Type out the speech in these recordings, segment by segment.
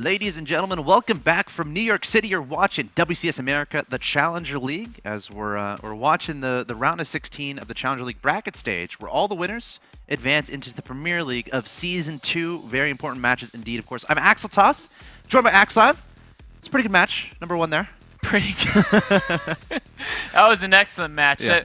Ladies and gentlemen, welcome back from New York City. You're watching WCS America, the Challenger League, as we're watching the round of 16 of the Challenger League bracket stage, where all the winners advance into the Premier League of Season 2. Very important matches indeed, of course. I'm axeltoss, joined by axslav. It's a pretty good match. Number one there. Pretty good. That was an excellent match. Yeah.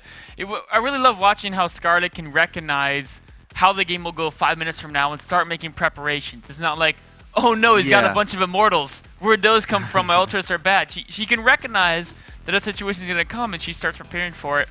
I really love watching how Scarlet can recognize how the game will go 5 minutes from now and start making preparations. It's not like, oh no, he's got a bunch of immortals. Where'd those come from? My ultras are bad. She can recognize that a situation is going to come, and she starts preparing for it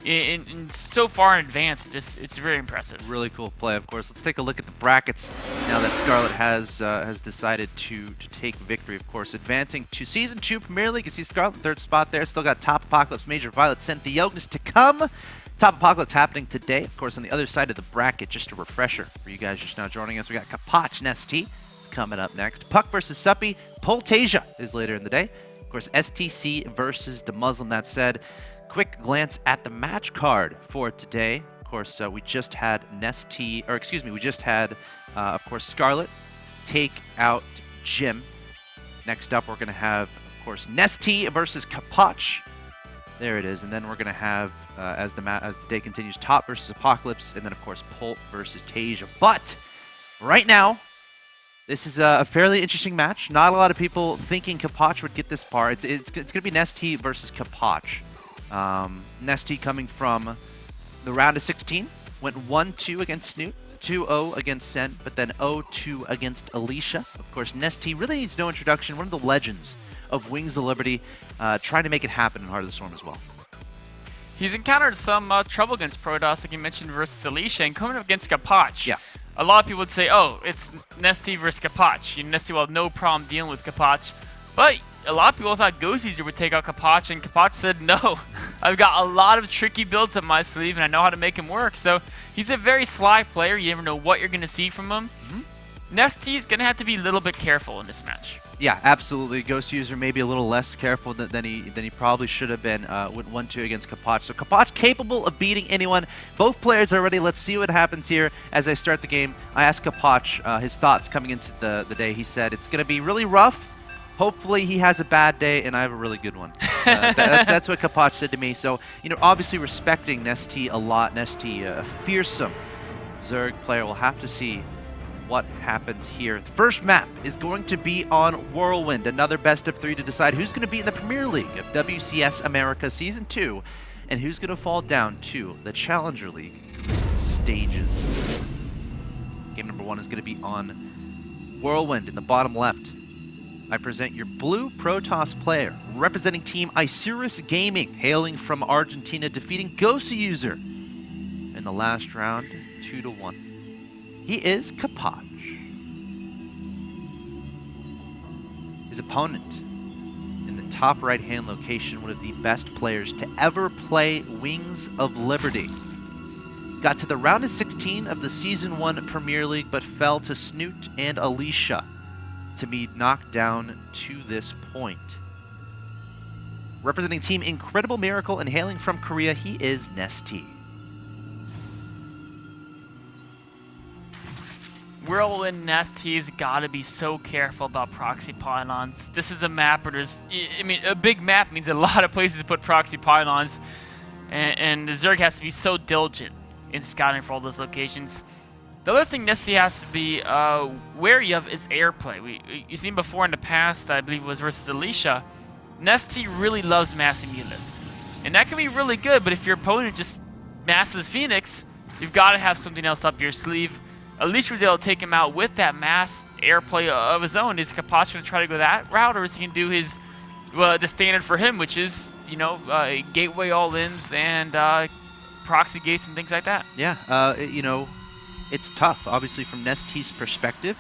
in so far in advance. It's very impressive. Really cool play, of course. Let's take a look at the brackets now that Scarlet has decided to take victory, of course. Advancing to Season 2 Premier League. You see Scarlet, third spot there. Still got Top Apocalypse, Major Violet, Synthiognus to come. Top Apocalypse happening today. Of course, on the other side of the bracket, just a refresher for you guys just now joining us, we got Capoch, Nestea coming up next. Puck versus Suppy. Poltasia is later in the day. Of course, STC versus the Muslim. That said, quick glance at the match card for today. Of course, we just had of course, Scarlet take out Jim. Next up, we're going to have, of course, Nestea versus Capoch. There it is. And then we're going to have, as the day continues, Top versus Apocalypse, and then, of course, Polt versus Tasia. But right now, this is a fairly interesting match. Not a lot of people thinking Capoch would get this far. It's going to be Nestea versus Capoch. Nestea coming from the round of 16, went 1-2 against Snoot, 2-0 against Sen, but then 0-2 against Alicia. Of course, Nestea really needs no introduction. One of the legends of Wings of Liberty, trying to make it happen in Heart of the Storm as well. He's encountered some trouble against Protoss, like you mentioned, versus Alicia, and coming up against Capoch. Yeah. A lot of people would say, oh, it's Nestea versus Capoch. Nestea will have no problem dealing with Capoch. But a lot of people thought Ghost User would take out Capoch, and Capoch said, no. I've got a lot of tricky builds up my sleeve, and I know how to make them work. So he's a very sly player. You never know what you're going to see from him. Nestea's going to have to be a little bit careful in this match. Yeah, absolutely. Ghost User maybe a little less careful than he probably should have been with 1-2 against Capoch. So Capoch capable of beating anyone. Both players are ready. Let's see what happens here as I start the game. I asked Capoch his thoughts coming into the day. He said it's going to be really rough. Hopefully he has a bad day and I have a really good one. That's what Capoch said to me. So, obviously respecting Nestea a lot. Nestea, a fearsome Zerg player. We'll have to see what happens here. The first map is going to be on Whirlwind, another best of 3 to decide who's going to be in the Premier League of WCS America Season 2 and who's going to fall down to the Challenger League stages. Game number 1 is going to be on Whirlwind in the bottom left. I present your blue Protoss player, representing Team Isurus Gaming, hailing from Argentina, defeating Ghost User in the last round 2-1. He is Capoch. His opponent in the top right-hand location, one of the best players to ever play Wings of Liberty. Got to the round of 16 of the Season 1 Premier League, but fell to Snoot and Alicia to be knocked down to this point. Representing Team Incredible Miracle and hailing from Korea, he is Nestea. Whirlwind Nestea's got to be so careful about proxy pylons. This is a map where there's, a big map means a lot of places to put proxy pylons, and the Zerg has to be so diligent in scouting for all those locations. The other thing Nestea has to be wary of is airplay. You've seen before in the past, I believe it was versus Alicia, Nestea really loves massing Mulus. And that can be really good, but if your opponent just masses Phoenix, you've got to have something else up your sleeve. Alicia was able to take him out with that mass airplay of his own. Is Capoch going to try to go that route, or is he going to do his the standard for him, which is gateway all-ins and proxy gates and things like that? Yeah, it's tough. Obviously, from Nestea's perspective,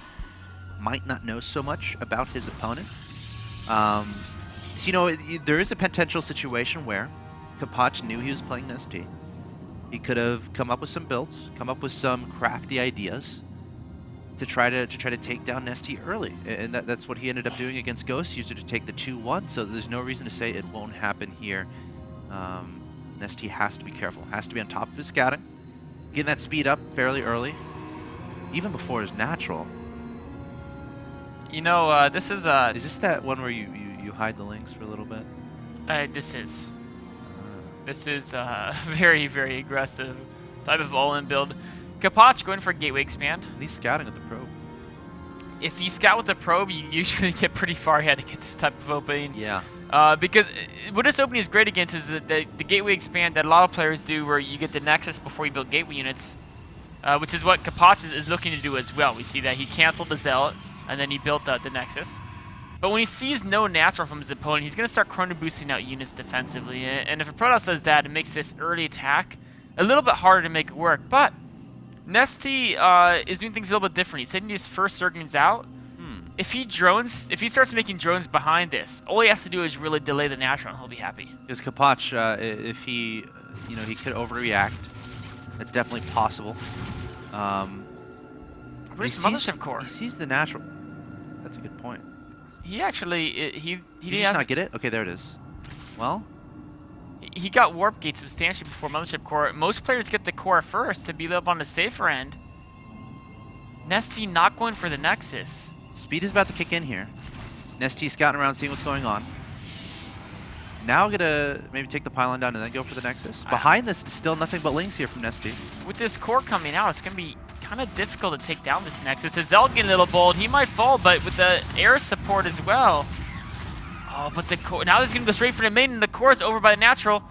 might not know so much about his opponent. There is a potential situation where Capoch knew he was playing Nestea. He could have come up with some builds, come up with some crafty ideas to try to take down Nestea early, and that's what he ended up doing against Ghost User to take the 2-1. So there's no reason to say it won't happen here. Nestea has to be careful, has to be on top of his scouting, getting that speed up fairly early, even before his natural. You know, this is Is this that one where you hide the links for a little bit? This is very, very aggressive type of all-in build. Capoch going for gateway expand. And he's scouting with the probe. If you scout with the probe, you usually get pretty far ahead against this type of opening. Yeah. Because what this opening is great against is the gateway expand that a lot of players do, where you get the nexus before you build gateway units, which is what Capoch is looking to do as well. We see that he canceled the Zealot, and then he built the nexus. But when he sees no natural from his opponent, he's going to start chrono boosting out units defensively. And if a Protoss does that, it makes this early attack a little bit harder to make it work. But Nestea is doing things a little bit different. He's sending his first Zerglings out. If he starts making drones behind this, all he has to do is really delay the natural, and he'll be happy. Because Capoch, if he, he could overreact. That's definitely possible. Where's the Mothership Core? He sees the natural. That's a good point. He actually, he Did he just not get it? Okay, there it is. Well, he got Warp Gate substantially before Mothership Core. Most players get the core first to be up on the safer end. Nestea not going for the Nexus. speed is about to kick in here. Nestea scouting around, seeing what's going on. Now gonna maybe take the pylon down and then go for the Nexus. Behind this, still nothing but links here from Nestea. With this core coming out, it's gonna be kind of difficult to take down this Nexus. His Zeld getting a little bold. He might fall, but with the air support as well. Oh, but the core, now he's gonna go straight for the main, and the core is over by the natural.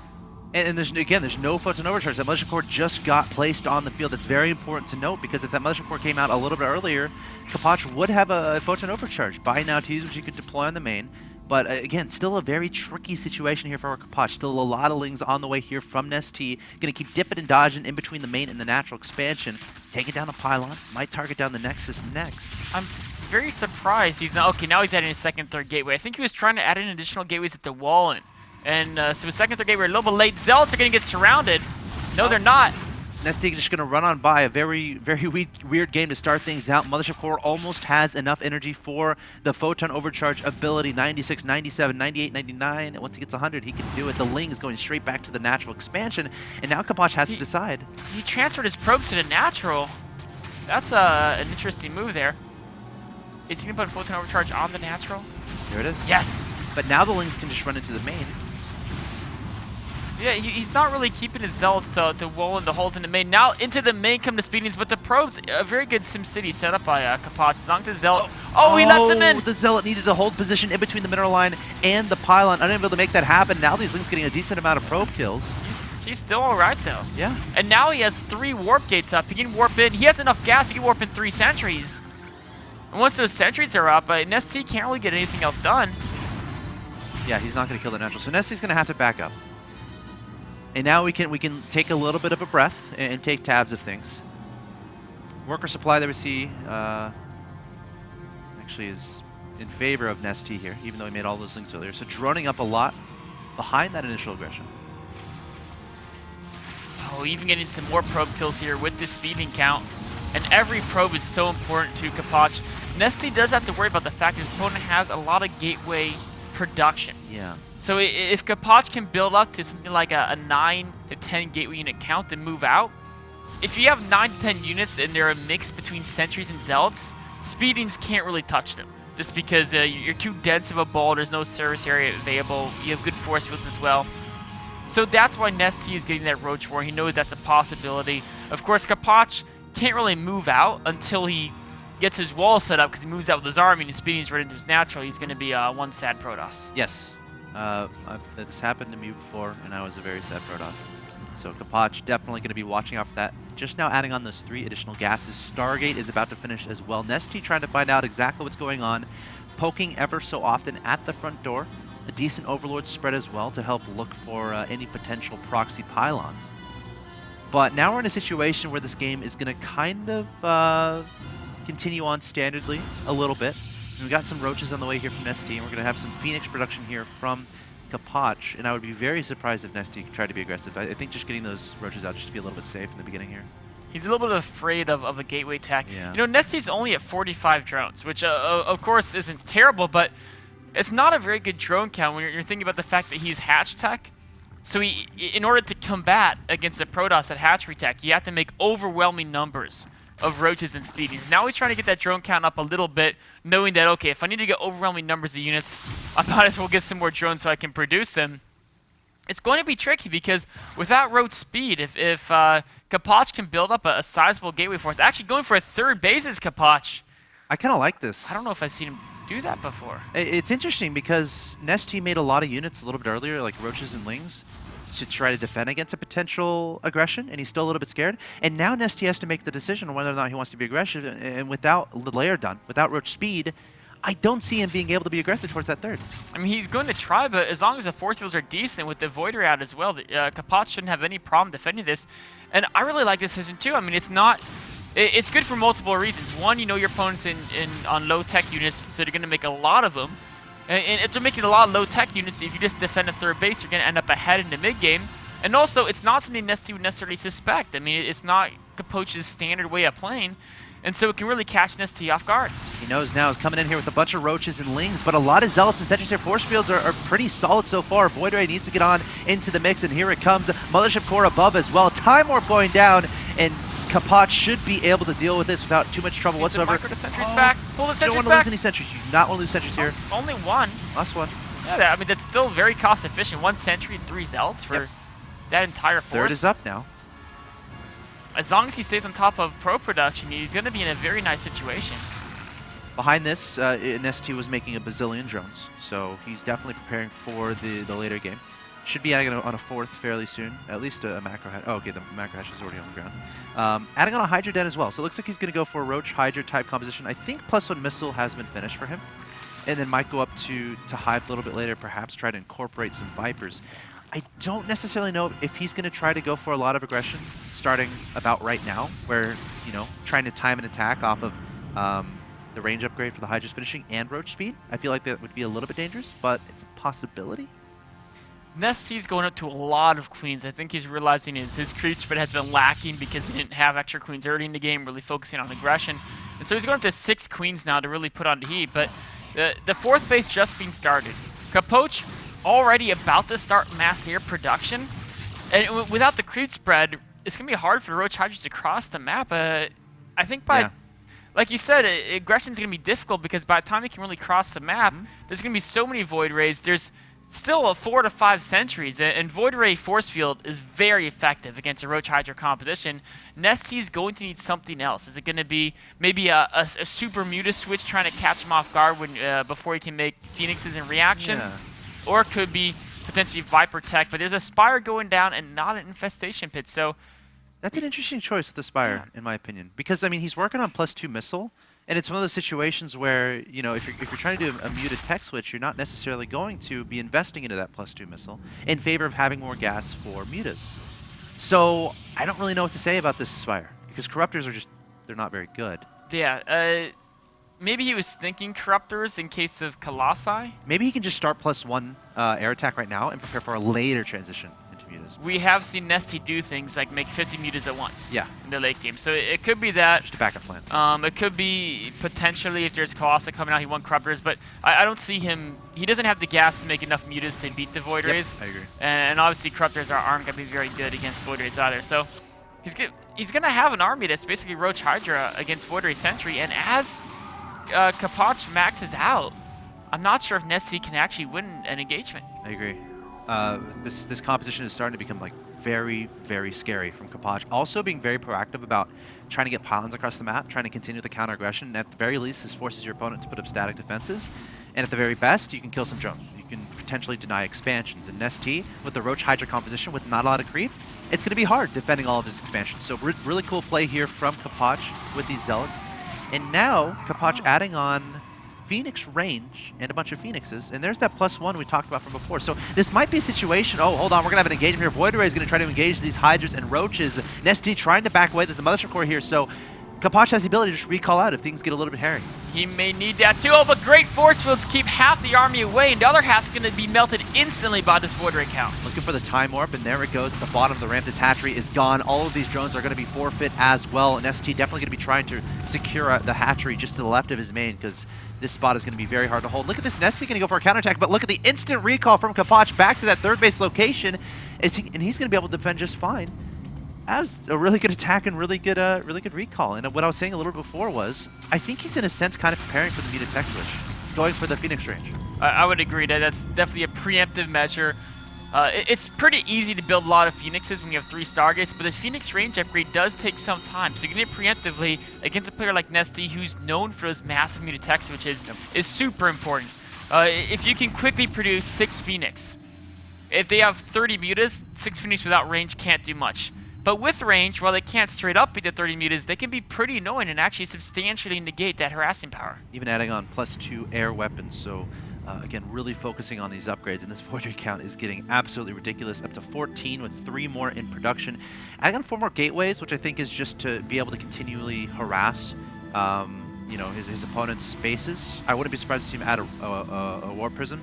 And there's no photon overcharge. That Mothership Core just got placed on the field. That's very important to note, because if that Mothership Core came out a little bit earlier, Capoch would have a photon overcharge. Buy now tease, which he could deploy on the main. But again, still a very tricky situation here for our Capoch. Still a lot of lings on the way here from Nestea. Gonna keep dipping and dodging in between the main and the natural expansion. Taking down a pylon. Might target down the Nexus next. I'm very surprised he's not. Okay, now he's adding a second, third gateway. I think he was trying to add in additional gateways at the wall. And so his second, third gateway are a little bit late. Zealots are gonna get surrounded. No, they're not. Nestea just going to run on by. A very, very weird game to start things out. Mothership Core almost has enough energy for the Photon Overcharge ability. 96, 97, 98, 99. And once he gets 100, he can do it. The Ling is going straight back to the natural expansion. And now Capoch has to decide. He transferred his probe to the natural. That's an interesting move there. Is he going to put Photon Overcharge on the natural? There it is. Yes. But now the Lings can just run into the main. Yeah, he's not really keeping his Zealots to wall in the holes in the main. Now into the main come the Speedings, but the Probe's a very good SimCity set up by Capoch. As long as the Zealot... Oh, he lets him in! The Zealot needed to hold position in between the mineral line and the pylon. Unable to make that happen. Now these Lings getting a decent amount of probe kills. He's still alright, though. Yeah. And now he has 3 warp gates up. He can warp in. He has enough gas. He can warp in 3 sentries. And once those sentries are up, Nestea can't really get anything else done. Yeah, he's not going to kill the natural. So Nestea's going to have to back up. And now we can take a little bit of a breath and take tabs of things. Worker supply that we see actually is in favor of Nestea here, even though he made all those links earlier. So droning up a lot behind that initial aggression. Oh, even getting some more probe kills here with this speeding count. And every probe is so important to Capoch. Nestea does have to worry about the fact his opponent has a lot of gateway production. Yeah. So if Capoch can build up to something like a 9 to 10 gateway unit count and move out, if you have 9 to 10 units and they're a mix between sentries and zealots, speedings can't really touch them. Just because you're too dense of a ball, there's no service area available, you have good force fields as well. So that's why Nestea is getting that Roach War. He knows that's a possibility. Of course, Capoch can't really move out until he gets his wall set up, because he moves out with his army and speedings right into his natural. He's going to be one sad Protoss. Yes. That's happened to me before, and I was a very sad Protoss. So Capoch definitely going to be watching out for that. Just now adding on those 3 additional gases. Stargate is about to finish as well. Nestea trying to find out exactly what's going on. Poking ever so often at the front door. A decent Overlord spread as well to help look for any potential proxy pylons. But now we're in a situation where this game is going to kind of continue on standardly a little bit. We've got some roaches on the way here from Nestea, and we're going to have some Phoenix production here from Capoch, and I would be very surprised if Nestea tried to be aggressive. I think just getting those roaches out just to be a little bit safe in the beginning here. He's a little bit afraid of a gateway attack. Yeah. You know, Nestea's only at 45 drones, which of course isn't terrible, but it's not a very good drone count when you're thinking about the fact that he's hatch tech. So in order to combat against a Protoss at hatchery tech, you have to make overwhelming numbers of roaches and speedies. Now he's trying to get that drone count up a little bit, knowing that, okay, if I need to get overwhelming numbers of units, I might as well get some more drones so I can produce them. It's going to be tricky because without roach speed, if Capoch can build up a sizable gateway force, actually going for a third base is Capoch. I kind of like this. I don't know if I've seen him do that before. It's interesting because Nestea made a lot of units a little bit earlier, like roaches and lings, to try to defend against a potential aggression, and he's still a little bit scared. And now Nestea has to make the decision on whether or not he wants to be aggressive, and without the layer done, without roach speed, I don't see him being able to be aggressive towards that third. I mean, he's going to try, but as long as the force fields are decent with the Void Ray out as well, Capoch shouldn't have any problem defending this. And I really like this decision too. I mean, it's good for multiple reasons. One, you know your opponent's on low-tech units, so they're going to make a lot of them. And if they're making a lot of low-tech units, if you just defend a third base, you're going to end up ahead in the mid-game. And also, it's not something Nestea would necessarily suspect. I mean, it's not Capoch's standard way of playing. And so it can really catch Nestea off guard. He knows now he's coming in here with a bunch of roaches and lings, but a lot of zealots and sentries. Their force fields are pretty solid so far. Void Ray needs to get on into the mix, and here it comes. Mothership Core above as well. Time Warp going down, and Capoch should be able to deal with this without too much trouble whatsoever. Micro the sentries back. Pull the sentries back. You don't want to lose any sentries. You do not want to lose sentries here. Only one. Last one. Yeah, I mean, that's still very cost efficient. 1 sentry and 3 zealots for that entire force. Third is up now. As long as he stays on top of pro production, he's going to be in a very nice situation. Behind this, Nestea was making a bazillion drones, so he's definitely preparing for the later game. Should be adding on a fourth fairly soon, at least a macro hash. Oh, okay, the macro hash is already on the ground. Adding on a Hydra Den as well, so it looks like he's going to go for a Roach Hydra type composition. I think +1 missile has been finished for him, and then might go up to Hive a little bit later, perhaps try to incorporate some Vipers. I don't necessarily know if he's going to try to go for a lot of aggression starting about right now, where, you know, trying to time an attack off of the range upgrade for the Hydra's finishing and roach speed. I feel like that would be a little bit dangerous, but it's a possibility. Nestea's going up to a lot of queens. I think he's realizing his creep spread has been lacking because he didn't have extra queens early in the game, really focusing on aggression. And so he's going up to 6 queens now to really put on the heat. But the fourth base just being started. Capoch already about to start mass air production. And without the creep spread, it's going to be hard for the Roach Hydras to cross the map. I think by, like you said, aggression is going to be difficult because by the time he can really cross the map, there's going to be so many Void Rays. There's still 4 to 5 sentries, and Void Ray Force Field is very effective against a Roach Hydra composition. Nestea's going to need something else. Is it going to be maybe a super Muta switch trying to catch him off guard before he can make Phoenixes in reaction? Yeah. Or it could be potentially Viper Tech, but there's a Spire going down and not an Infestation Pit, so... That's an interesting choice with the Spire, in my opinion. Because, I mean, he's working on +2 missile, and it's one of those situations where, you know, if you're trying to do a muted tech switch, you're not necessarily going to be investing into that +2 missile in favor of having more gas for mutas. So, I don't really know what to say about this Spire, because Corruptors are just, they're not very good. Yeah, maybe he was thinking Corruptors in case of Colossi. Maybe he can just start +1 air attack right now and prepare for a later transition into mutas. We have seen Nestea do things like make 50 mutas at once in the late game. So it could be that. Just a backup plan. It could be potentially if there's Colossi coming out, he wants Corruptors, but I don't see him. He doesn't have the gas to make enough mutas to beat the Void Rays. I agree. And obviously Corruptors aren't going to be very good against Void Rays either. So he's going to have an army that's basically Roach Hydra against Void Ray Sentry, and as Capoch maxes out, I'm not sure if Nestea can actually win an engagement. I agree. This composition is starting to become like very, very scary from Capoch. Also being very proactive about trying to get pylons across the map, trying to continue the counter aggression. And at the very least, this forces your opponent to put up static defenses. And at the very best, you can kill some drones. You can potentially deny expansions. And Nestea, with the Roach Hydra composition with not a lot of creep, it's going to be hard defending all of his expansions. So really cool play here from Capoch with these Zealots. And now, Capoch adding on Phoenix range and a bunch of Phoenixes, and there's that +1 we talked about from before. So this might be a situation, oh, hold on, we're going to have an engagement here. Void Ray is going to try to engage these Hydras and Roaches. Nestea trying to back away. There's a Mothership Core here, so Capoch has the ability to just recall out if things get a little bit hairy. He may need that too. Oh, but great force fields keep half the army away, and the other half's going to be melted instantly by this Void Ray count. Looking for the Time Warp, and there it goes at the bottom of the ramp. This hatchery is gone. All of these drones are going to be forfeit as well, and Nestea definitely going to be trying to secure the hatchery just to the left of his main, because this spot is going to be very hard to hold. Look at this, Nestea going to go for a counterattack, but look at the instant recall from Capoch back to that third base location, and he's going to be able to defend just fine. That was a really good attack and really good recall. And what I was saying a little bit before was, I think he's in a sense kind of preparing for the Muta tech switch, going for the Phoenix range. I would agree that that's definitely a preemptive measure. It's pretty easy to build a lot of Phoenixes when you have 3 Stargates, but the Phoenix range upgrade does take some time. So getting it preemptively against a player like Nestea, who's known for those massive Muta tech switches, is super important. If you can quickly produce 6 Phoenix, if they have 30 Mutas, 6 Phoenix without range can't do much. But with range, while they can't straight up beat the 30 Mutas, they can be pretty annoying and actually substantially negate that harassing power. Even adding on +2 air weapons, so again, really focusing on these upgrades, and this Voidray count is getting absolutely ridiculous, up to 14 with 3 more in production. Adding on 4 more gateways, which I think is just to be able to continually harass you know, his opponent's bases. I wouldn't be surprised to see him add a Warp Prism.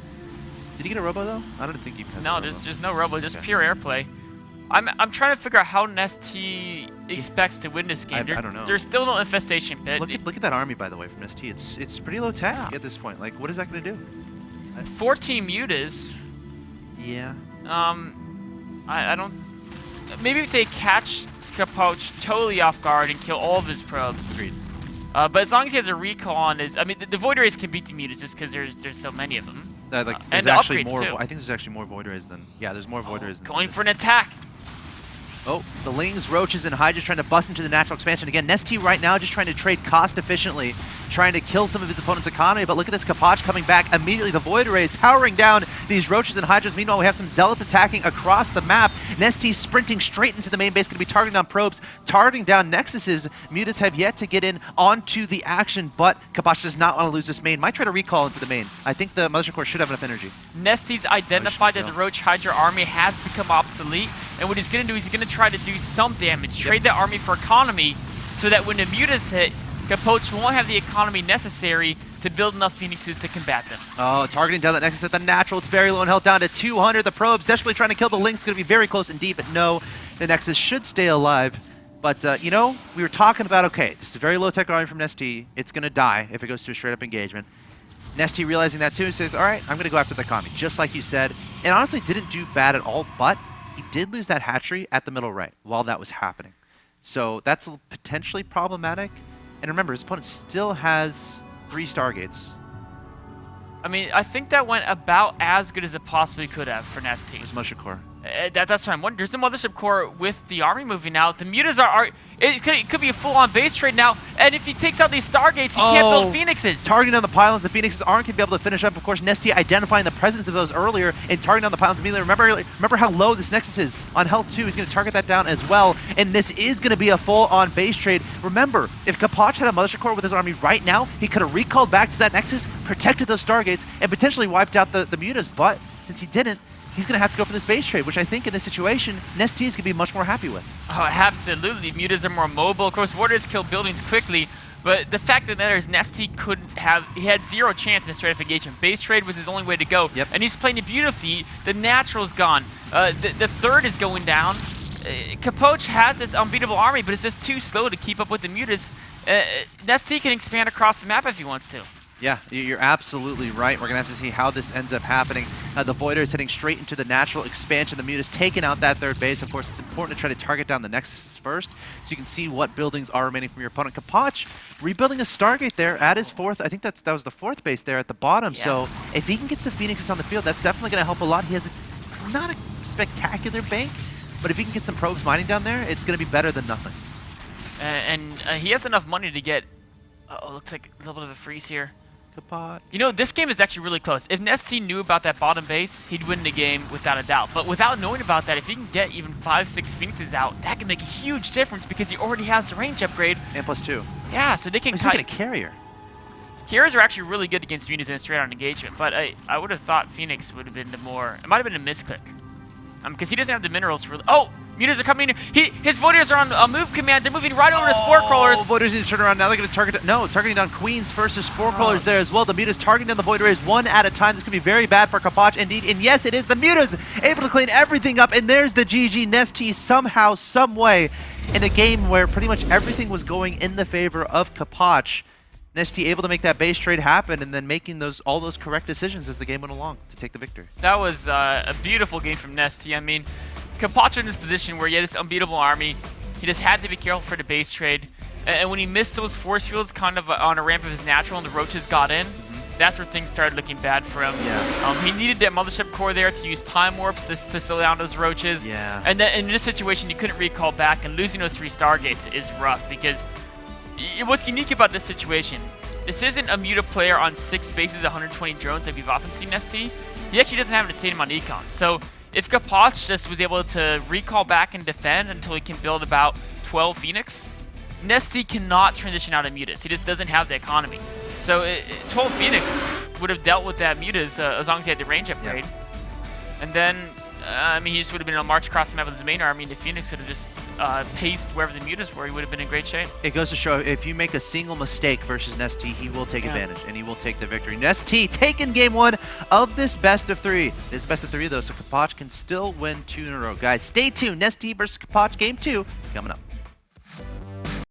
Did he get a Robo, though? I don't think he has No, there's no Robo, just pure airplay. I'm trying to figure out how Nestea expects to win this game. I don't know. There's still no infestation pit. Look at that army, by the way, from Nestea. It's pretty low tech at this point. Like, what is that going to do? 14 Mutas. Yeah. I don't. Maybe if they catch Capoch totally off guard and kill all of his probes. Agreed. But as long as he has a recall on his, I mean, the Void Rays can beat the Mutas just because there's so many of them. Like, and there's actually upgrades more. too. I think there's actually more Void Rays than. Yeah, there's more Void Rays than. Going for an attack. Oh, the Lings, Roaches, and Hydras trying to bust into the natural expansion. Again, Nestea right now just trying to trade cost efficiently, trying to kill some of his opponent's economy. But look at this Capoch coming back immediately. The Void Rays powering down these Roaches and Hydras. Meanwhile, we have some Zealots attacking across the map. Nestea sprinting straight into the main base, going to be targeting down probes, targeting down Nexuses. Mutas have yet to get in onto the action, but Capoch does not want to lose this main. Might try to recall into the main. I think the Mothership Core should have enough energy. Nestea's identified that the Roach Hydra army has become obsolete, and what he's going to do is he's going to try to do some damage, trade that army for economy, so that when the Mutas hit, Capoch won't have the economy necessary to build enough Phoenixes to combat them. Oh, targeting down that Nexus at the natural. It's very low in health, down to 200. The probes desperately trying to kill the Lynx. Going to be very close indeed, but no, the Nexus should stay alive. But, you know, we were talking about, okay, this is a very low-tech army from Nestea. It's going to die if it goes to a straight-up engagement. Nestea realizing that too, says, all right, I'm going to go after the economy, just like you said. And honestly, didn't do bad at all, but he did lose that hatchery at the middle right while that was happening. So that's potentially problematic. And remember, his opponent still has 3 Stargates. I mean, I think that went about as good as it possibly could have for Nestea. There's Mothership Core. That's what I'm wondering. There's the Mothership Core with the army moving out. The Mutas are it could be a full-on base trade now. And if he takes out these Stargates, he can't build Phoenixes. Targeting down the pylons, the Phoenixes aren't going to be able to finish up. Of course, Nestea identifying the presence of those earlier and targeting down the pylons immediately. Remember how low this Nexus is on health too. He's going to target that down as well. And this is going to be a full-on base trade. Remember, if Capoch had a Mothership Core with his army right now, he could have recalled back to that Nexus, protected those Stargates, and potentially wiped out the Mutas. But since he didn't, he's going to have to go for this base trade, which I think in this situation, Nestea is going to be much more happy with. Oh, absolutely. Mutas are more mobile. Of course, Voiders kill buildings quickly, but the fact of the matter is Nestea couldn't have, he had 0 chance in a straight-up engagement. Base trade was his only way to go, and he's playing it beautifully. The natural's gone. The third is going down. Capoch has this unbeatable army, but it's just too slow to keep up with the Mutas. Nestea can expand across the map if he wants to. Yeah, you're absolutely right. We're going to have to see how this ends up happening. The Voider is heading straight into the natural expansion. The Mutas taking out that third base. Of course, it's important to try to target down the Nexus first so you can see what buildings are remaining from your opponent. Capoch rebuilding a Stargate there at his 4th. I think that was the 4th base there at the bottom. Yes. So if he can get some Phoenixes on the field, that's definitely going to help a lot. He has not a spectacular bank, but if he can get some probes mining down there, it's going to be better than nothing. And he has enough money to get, looks like a little bit of a freeze here. Capoch. You know, this game is actually really close. If Nestea knew about that bottom base, he'd win the game without a doubt. But without knowing about that, if he can get even 5-6 Phoenixes out, that can make a huge difference because he already has the range upgrade. And +2. Yeah, so they can He's making a carrier. Carriers are actually really good against Mutas in a straight-on engagement, but I would have thought Phoenix would have been the more... It might have been a misclick. Because he doesn't have the minerals for... Oh! Mutas are coming in. His Voiders are on a move command. They're moving right over to Spore Crawlers. Voiders need to turn around. Now they're going to target... No, targeting down Queens first. There's Spore Crawlers there as well. The Mutas targeting down the Void Rays one at a time. This could be very bad for Capoch indeed. And yes, it is. The Mutas able to clean everything up. And there's the GG. Nestea somehow, some way, in a game where pretty much everything was going in the favor of Capoch. Nestea able to make that base trade happen and then making all those correct decisions as the game went along to take the victory. That was a beautiful game from Nestea. I mean, Capoch in this position where he had this unbeatable army. He just had to be careful for the base trade. And when he missed those force fields kind of on a ramp of his natural and the roaches got in, that's where things started looking bad for him. Yeah. He needed that mothership core there to use time warps to slow down those roaches. Yeah. And then in this situation, you couldn't recall back, and losing those 3 Stargates is rough because what's unique about this situation, this isn't a muta player on 6 bases, 120 drones like we've often seen Nestea. He actually doesn't have an insane amount of econ. So if Capoch just was able to recall back and defend until he can build about 12 Phoenix, Nestea cannot transition out of mutas. He just doesn't have the economy. So 12 Phoenix would have dealt with that mutas as long as he had the range upgrade. Yep. And then, I mean, he just would have been able to march across the map with his main army, and the Phoenix could have just paced wherever the mutas were. He would have been in great shape. It goes to show, if you make a single mistake versus Nestea, he will take advantage, and he will take the victory. Nestea taking game 1 of this best of 3. This best of 3, though, so Capoch can still win 2 in a row. Guys, stay tuned. Nestea versus Capoch game 2 coming up.